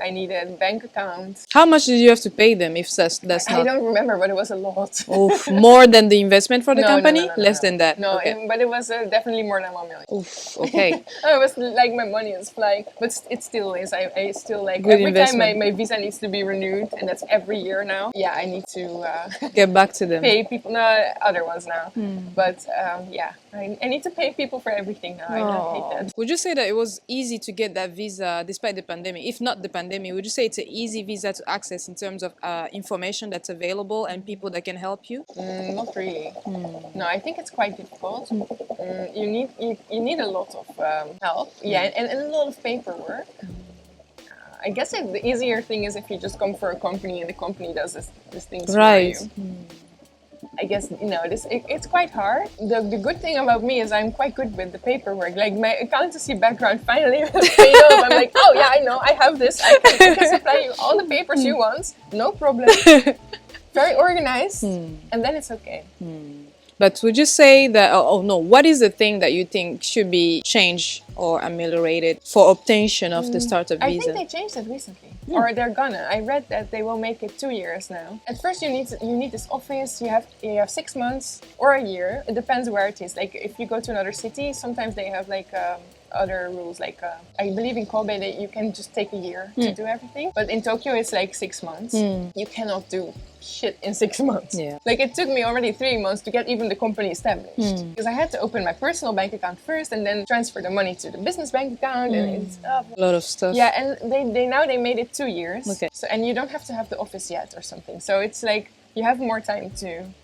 I needed, bank account. How much did you have to pay them if that's I not... don't remember, but it was a lot. Oof, more than the investment for the No, company? no, Less than that? No, Okay. but it was definitely more than 1 million. Oof, okay. It was my money is flying, but it still is. I still Good every investment. time my visa needs to be renewed, and that's every year now. Yeah, I need to Get back to them. pay people. No, other ones now. But yeah, I need to pay people for everything now. I hate that. Would you say that it was easy to get that visa despite the pandemic? If not the pandemic, would you say it's an easy visa to access in terms of information that's available and people that can help you? Not really. No, I think it's quite difficult. You need a lot of help. Yeah, and a lot of paperwork. I guess the easier thing is if you just come for a company and the company does this things for you. I guess, it's quite hard. The good thing about me is I'm quite good with the paperwork. Like my accountancy background finally paid off. I'm like, oh yeah, I know, I have this. I can supply you all the papers you want. No problem. Very organized. And then it's okay. But would you say that, what is the thing that you think should be changed or ameliorated for obtention of the startup visa? I think they changed it recently. Or they're gonna. I read that they will make it 2 years now. At first you need this office, you have 6 months or a year. It depends where it is. Like if you go to another city, sometimes they have like other rules. Like I believe in Kobe that you can just take a year to do everything. But in Tokyo it's like 6 months. You cannot do shit in 6 months. Yeah. Like it took me already 3 months to get even the company established. Because I had to open my personal bank account first and then transfer the money to the business bank account and it's a lot of stuff. Yeah, and they made it 2 years. Okay. So and you don't have to have the office yet or something. So it's like you have more time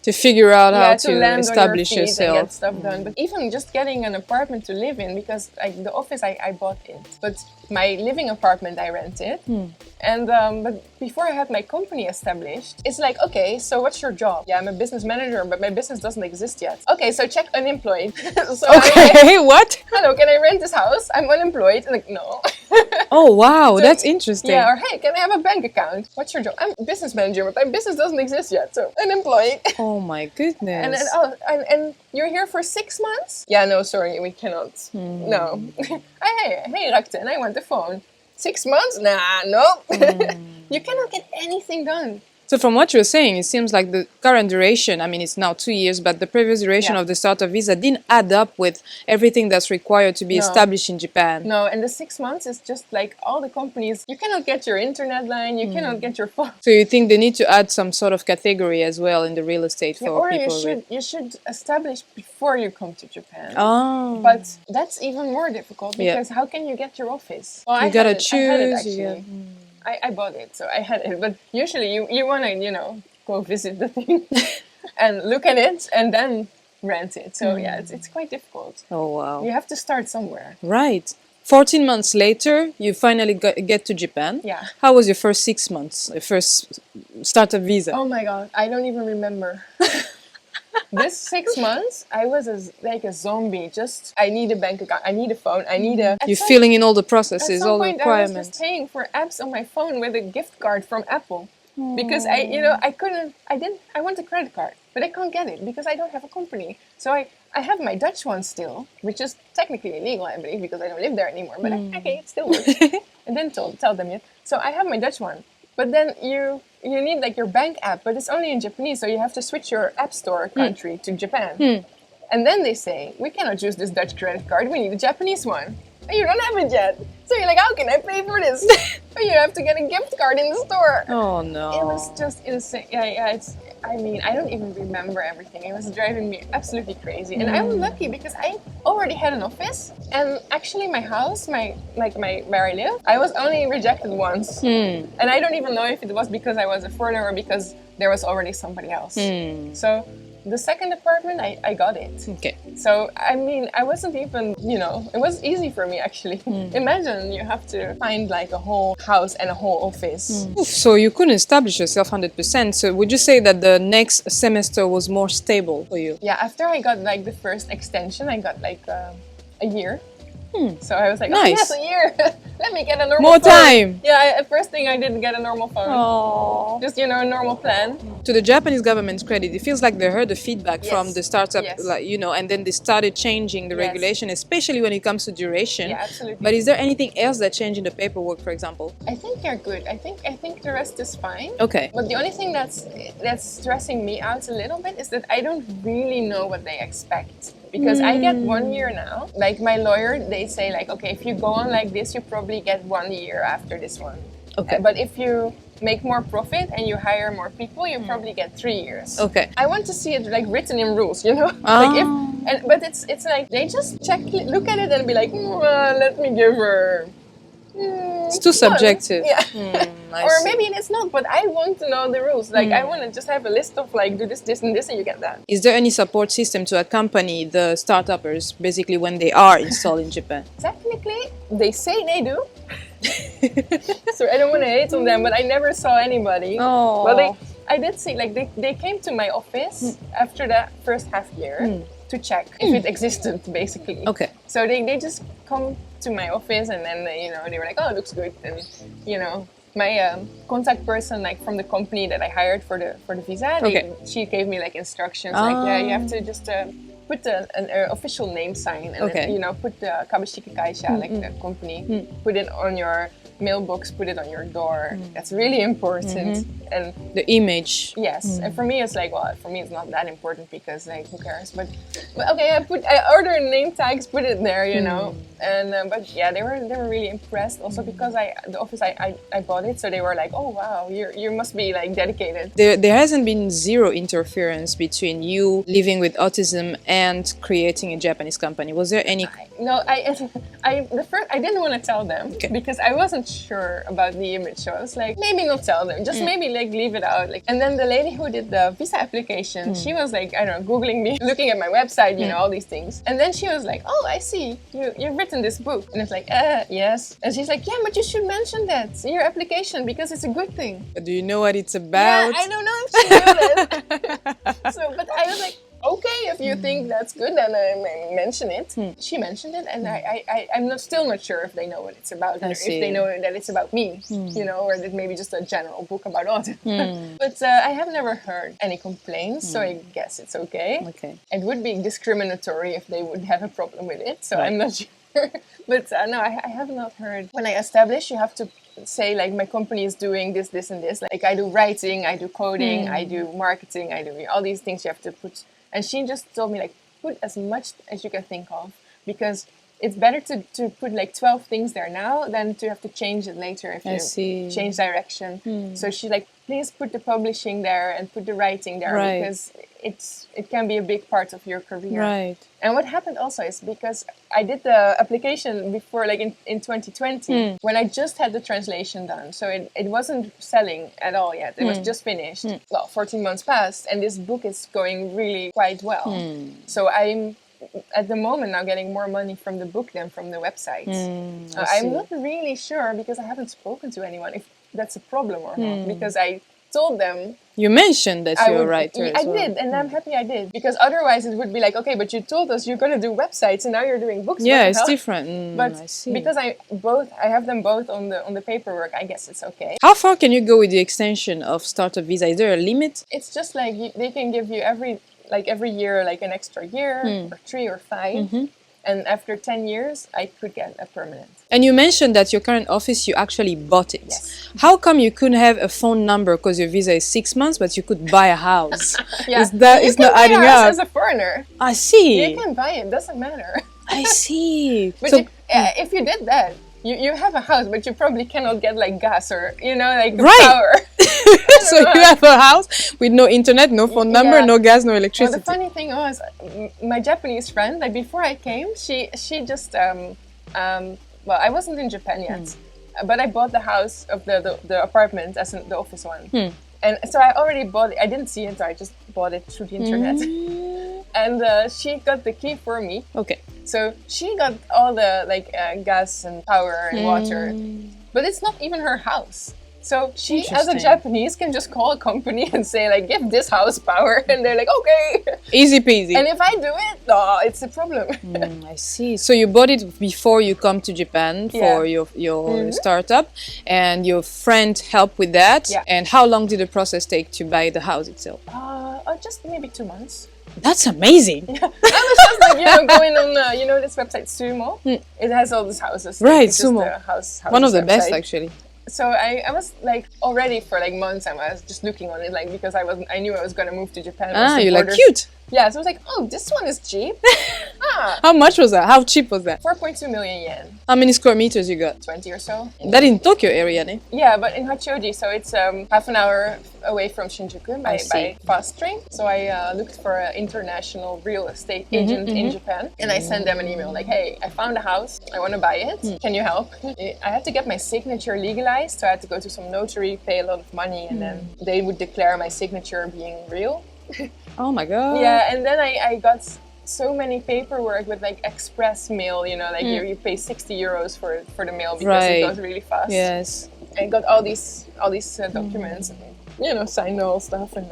to figure out how to land establish on your feet yourself. and get stuff done. But even just getting an apartment to live in, because like the office I bought it, but my living apartment I rented. And but before I had my company established, it's like, okay, so what's your job? Yeah, I'm a business manager, but my business doesn't exist yet. Okay, so check unemployed. So okay, what? Hello, can I rent this house? I'm unemployed. And like, no. Oh wow, So, that's interesting. Yeah, or hey, can I have a bank account? What's your job? I'm a business manager, but my business doesn't exist yet, so unemployed. Oh my goodness. And then, and you're here for 6 months? Yeah, no, sorry, we cannot. No. hey, Rakten, I want the phone. 6 months? Nah, nope. You cannot get anything done. So from what you're saying, it seems like the current duration, I mean, it's now 2 years, but the previous duration of the startup visa didn't add up with everything that's required to be established in Japan. No, and the 6 months is just like all the companies, you cannot get your internet line, you cannot get your phone. So you think they need to add some sort of category as well in the real estate for or people? you should establish before you come to Japan. Oh. But that's even more difficult because how can you get your office? Well, you gotta choose. I had it actually. I bought it, so I had it. But usually you want to, go visit the thing and look at it and then rent it. So yeah, it's quite difficult. Oh, wow. You have to start somewhere. Right. 14 months later, you finally get to Japan. Yeah. How was your first 6 months, your first startup visa? Oh my God, I don't even remember. This 6 months, I was like a zombie. Just, I need a bank account, I need a phone, I need a... You're filling in all the processes, all the At some point, requirements. I was just paying for apps on my phone with a gift card from Apple. Because I want a credit card, but I can't get it because I don't have a company. So I have my Dutch one still, which is technically illegal, I believe, because I don't live there anymore. But okay, it still works. And then tell them it. So I have my Dutch one. But then you need like your bank app, but it's only in Japanese, so you have to switch your app store country to Japan. And then they say, we cannot use this Dutch credit card, we need a Japanese one. And you don't have it yet. So you're like, how can I pay for this? But you have to get a gift card in the store. Oh no. It was just insane. Yeah, I don't even remember everything. It was driving me absolutely crazy. And I'm lucky because I already had an office. And actually my house, where I live, I was only rejected once. And I don't even know if it was because I was a foreigner or because there was already somebody else. So the second apartment, I got it. Okay. So, I mean, I wasn't even, it was easy for me actually. Imagine you have to find like a whole house and a whole office. So you couldn't establish yourself 100%. So would you say that the next semester was more stable for you? Yeah, after I got like the first extension, I got like a year. So I was like, nice. Oh yes, a year. Let me get a normal More phone. time. Yeah, first thing I didn't get a normal phone. Oh. Just, a normal plan. To the Japanese government's credit, it feels like they heard the feedback from the startup, and then they started changing the regulation, especially when it comes to duration. Yeah, absolutely. But is there anything else that changed in the paperwork, for example? I think they're good. I think the rest is fine. Okay. But the only thing that's stressing me out a little bit is that I don't really know what they expect. Because I get 1 year now. Like my lawyer, they say like, okay, if you go on like this, you probably get 1 year after this one. Okay. But if you make more profit and you hire more people, you probably get 3 years. Okay. I want to see it like written in rules, you know? But it's like they just look at it and be like, let me give her. It's too subjective. Yeah. I Or see. maybe it's not, but I want to know the rules. Like I want to just have a list of like do this, this, and this, and you get that. Is there any support system to accompany the startuppers basically when they are installed in Japan? Technically, they say they do. So I don't want to hate on them, but I never saw anybody. Oh. Well, I did see, like, they came to my office after the first half year to check if it existed, basically. Okay. So they just come to my office and then, they were like, oh, it looks good. And, my contact person, like, from the company that I hired for the visa, she gave me, like, instructions. Like, yeah, you have to just put an official name sign and then, put the Kabashiki Kaisha, like the company, put it on your mailbox, put it on your door. That's really important. And the image. Yes, and for me it's like, well, for me it's not that important because like who cares? But okay, I order name tags, put it there, you know. And but yeah, they were really impressed. Also because the office I bought it, so they were like, oh wow, you must be like dedicated. There hasn't been zero interference between you living with autism and creating a Japanese company. Was there any? I didn't want to tell them because I wasn't sure about the image. So I was like, maybe not tell them, just maybe like leave it out. Like, and then the lady who did the visa application, she was like, I don't know, Googling me, looking at my website, you know, all these things. And then she was like, oh, I see, you've written this book. And it's like, yes. And she's like, yeah, but you should mention that in your application because it's a good thing. Do you know what it's about? Yeah, I don't know if she knew that. So, but I was like, okay, if you think that's good, then I mention it. She mentioned it, and I'm still not sure if they know what it's about, or if they know that it's about me, you know, or that maybe just a general book about autism. But I have never heard any complaints, so I guess it's okay. Okay. It would be discriminatory if they would have a problem with it, so I'm not sure. But no, I have not heard. When I establish, you have to say like my company is doing this, this, and this. Like I do writing, I do coding, I do marketing, I do all these things you have to put. And she just told me, like, put as much as you can think of, because it's better to put like 12 things there now than to have to change it later if you change direction. So she's like, please put the publishing there and put the writing there because it can be a big part of your career. Right. And what happened also is because I did the application before, like in 2020, when I just had the translation done. So it wasn't selling at all yet. It was just finished. Well, 14 months passed and this book is going really quite well. So I'm at the moment now getting more money from the book than from the website. I'm not really sure because I haven't spoken to anyone if that's a problem or not. Because I told them... You mentioned that you're a writer. I did, and I'm happy I did. Because otherwise it would be like, okay, but you told us you're going to do websites and now you're doing books. Yeah, it's different. But I see. because I have them both on the paperwork, I guess it's okay. How far can you go with the extension of startup visa? Is there a limit? It's just like they can give you every year like an extra year or 3 or 5. And after 10 years, I could get a permanent. And you mentioned that your current office, you actually bought it. Yes. How come you couldn't have a phone number because your visa is 6 months, but you could buy a house? Yeah. It's not adding up. As a foreigner. I see. You can buy it, doesn't matter. I see. But so, if you did that, you have a house, but you probably cannot get like gas or, like power. So you have a house with no internet, no phone number, no gas, no electricity. Well, the funny thing was, my Japanese friend, like before I came, she just, well, I wasn't in Japan yet, but I bought the house of the apartment as the office one. And so I already bought it. I didn't see it, so I just bought it through the internet. And she got the key for me. Okay. So she got all the gas and power and water, but it's not even her house. So she, as a Japanese, can just call a company and say like, give this house power, and they're like, okay. Easy peasy. And if I do it, it's a problem. I see. So you bought it before you come to Japan for your startup, and your friend helped with that. Yeah. And how long did the process take to buy the house itself? Just maybe 2 months. That's amazing. Yeah. I was just like, going on, this website Sumo. It has all these houses. Right, it's Sumo. One of the best, actually. So I was like already for like months I was just looking on it, like because I knew I was gonna move to Japan. You're like cute. Yeah, so I was like, oh, this one is cheap. Yeah. How much was that? How cheap was that? 4.2 million yen. How many square meters you got? 20 or so. That in Tokyo area, ne? Yeah, but in Hachioji, so it's half an hour away from Shinjuku by fast train. So I looked for an international real estate agent in Japan, and I sent them an email like, hey, I found a house, I want to buy it, can you help? I had to get my signature legalized, so I had to go to some notary, pay a lot of money, and then they would declare my signature being real. Oh my god. Yeah, and then I got so many paperwork with like express mail, you know, like you pay 60 euros for the mail because it goes really fast. Yes. I got all these documents and, you know, signed all stuff and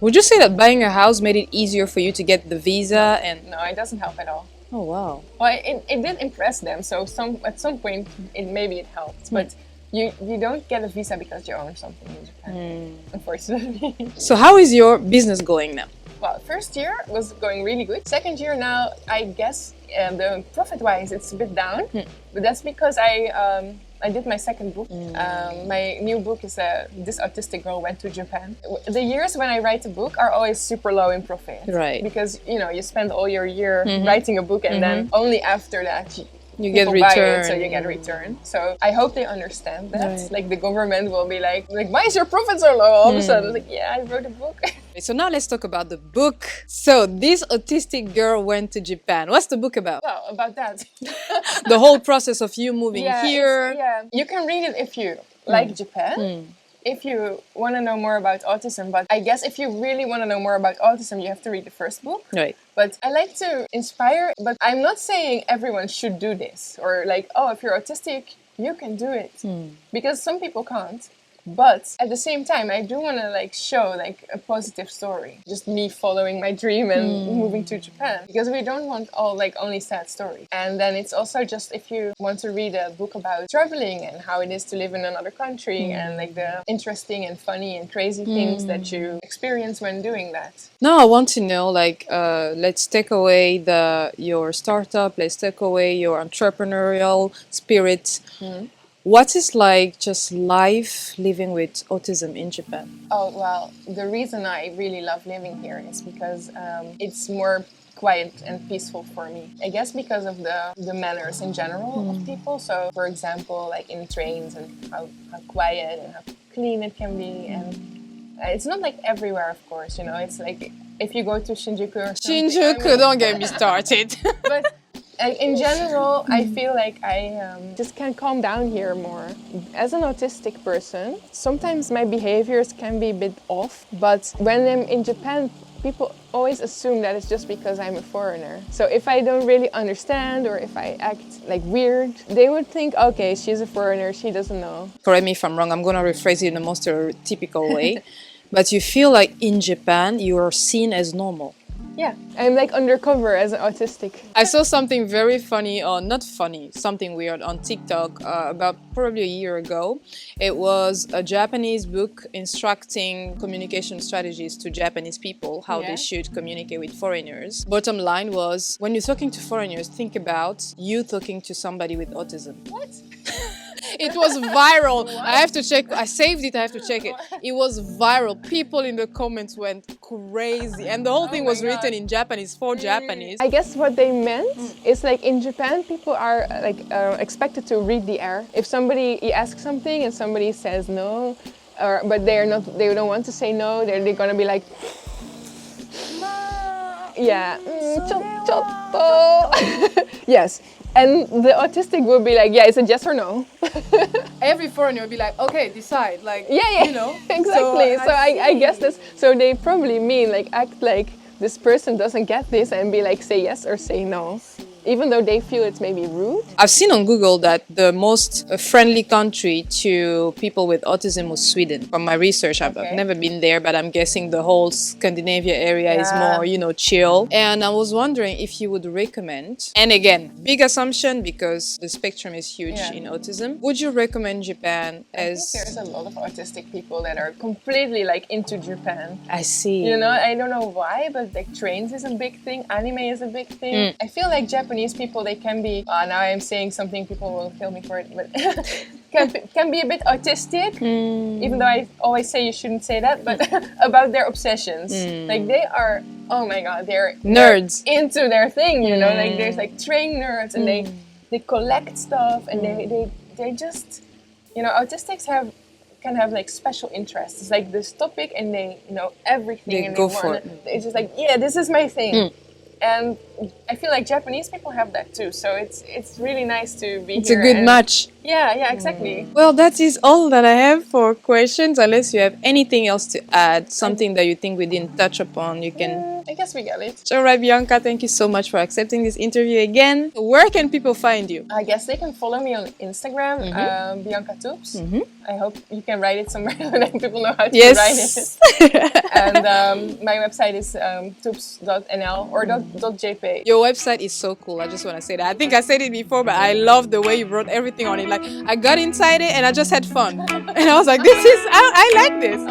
Would you say that buying a house made it easier for you to get the visa and... No, it doesn't help at all. Oh wow. Well, it did impress them, so at some point maybe it helped, but you don't get a visa because you own something in Japan, unfortunately. So how is your business going now? Well, first year was going really good. Second year now, I guess the profit-wise it's a bit down, but that's because I did my second book. My new book is This Autistic Girl Went to Japan. The years when I write a book are always super low in profit. Right. Because, you know, you spend all your year writing a book and then only after that you get returned. So you get returned. So I hope they understand that. Right. Like the government will be like, why is your profit so low? All of a sudden, like, yeah, I wrote a book. So now let's talk about the book. So This Autistic Girl Went to Japan. What's the book about? Well, about that. The whole process of you moving here. Yeah, you can read it if you like Japan. If you want to know more about autism, but I guess if you really want to know more about autism, you have to read the first book. Right. But I like to inspire, but I'm not saying everyone should do this or like, oh, if you're autistic, you can do it. Because some people can't. But at the same time, I do want to like show like a positive story. Just me following my dream and moving to Japan. Because we don't want all like only sad stories. And then it's also just if you want to read a book about traveling and how it is to live in another country and like the interesting and funny and crazy things that you experience when doing that. Now I want to know, like, let's take away your startup, let's take away your entrepreneurial spirit. What is like just life living with autism in Japan? Oh, well, the reason I really love living here is because it's more quiet and peaceful for me. I guess because of the manners in general of people. So, for example, like in trains and how quiet and how clean it can be. And it's not like everywhere, of course, you know. It's like if you go to Shinjuku or something. Shinjuku, don't get me started. But in general, I feel like I just can calm down here more. As an autistic person, sometimes my behaviors can be a bit off, but when I'm in Japan, people always assume that it's just because I'm a foreigner. So if I don't really understand or if I act like weird, they would think, okay, she's a foreigner, she doesn't know. Correct me if I'm wrong, I'm going to rephrase it in the most typical way. But you feel like in Japan, you are seen as normal. Yeah, I'm like undercover as an autistic. I saw something very funny, or not funny, something weird on TikTok about probably a year ago. It was a Japanese book instructing communication strategies to Japanese people, how they should communicate with foreigners. Bottom line was, when you're talking to foreigners, think about you talking to somebody with autism. What? It was viral. I have to check. I saved it. I have to check it. It was viral. People in the comments went crazy. And the whole thing was written in Japanese for Japanese. I guess what they meant is like in Japan, people are like expected to read the air. If somebody asks something and somebody says no, but they don't want to say no, they're gonna be like, yeah, chotto. Yes. And the autistic would be like, yeah, it's a yes or no. Every foreigner would be like, okay, decide. Like, yeah, you know. Exactly. So I guess that's, so they probably mean like act like this person doesn't get this and be like, say yes or say no. Even though they feel it's maybe rude. I've seen on Google that the most friendly country to people with autism was Sweden. From my research, I've never been there, but I'm guessing the whole Scandinavia area is more, you know, chill. And I was wondering if you would recommend, and again, big assumption because the spectrum is huge in autism, would you recommend Japan as... I think there's a lot of autistic people that are completely like into Japan. I see. You know, I don't know why, but like trains is a big thing, anime is a big thing. I feel like Japanese people, they can be, now I'm saying something, people will kill me for it, but can be a bit autistic, even though I always say you shouldn't say that, but about their obsessions. Like they are oh my god, they're nerds into their thing, you know, like there's like train nerds and they collect stuff and they just, you know, autistics can have like special interests. It's like this topic and they know everything and go for it. It's just like, yeah, this is my thing. And I feel like Japanese people have that too, so it's really nice to be it's here. It's a good match. Yeah, exactly. Well, that is all that I have for questions, unless you have anything else to add, something that you think we didn't touch upon, you can... I guess we got it. All right, Bianca, thank you so much for accepting this interview again. Where can people find you? I guess they can follow me on Instagram, Bianca Toeps. I hope you can write it somewhere so that people know how to write it. And my website is toeps.nl or .jp. Your website is so cool. I just want to say that. I think I said it before, but I love the way you wrote everything on it. Like, I got inside it and I just had fun. And I was like, I like this.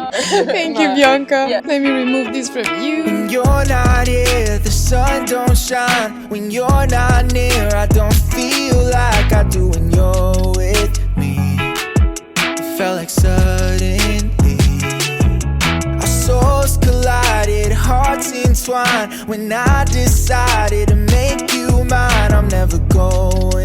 Thank you, Bianca. Yeah. Let me remove this from you. When you're not here, the sun don't shine. When you're not near, I don't feel like I do when you're with me. It felt like suddenly our souls collided, hearts entwined. When I decided to make you mine, I'm never going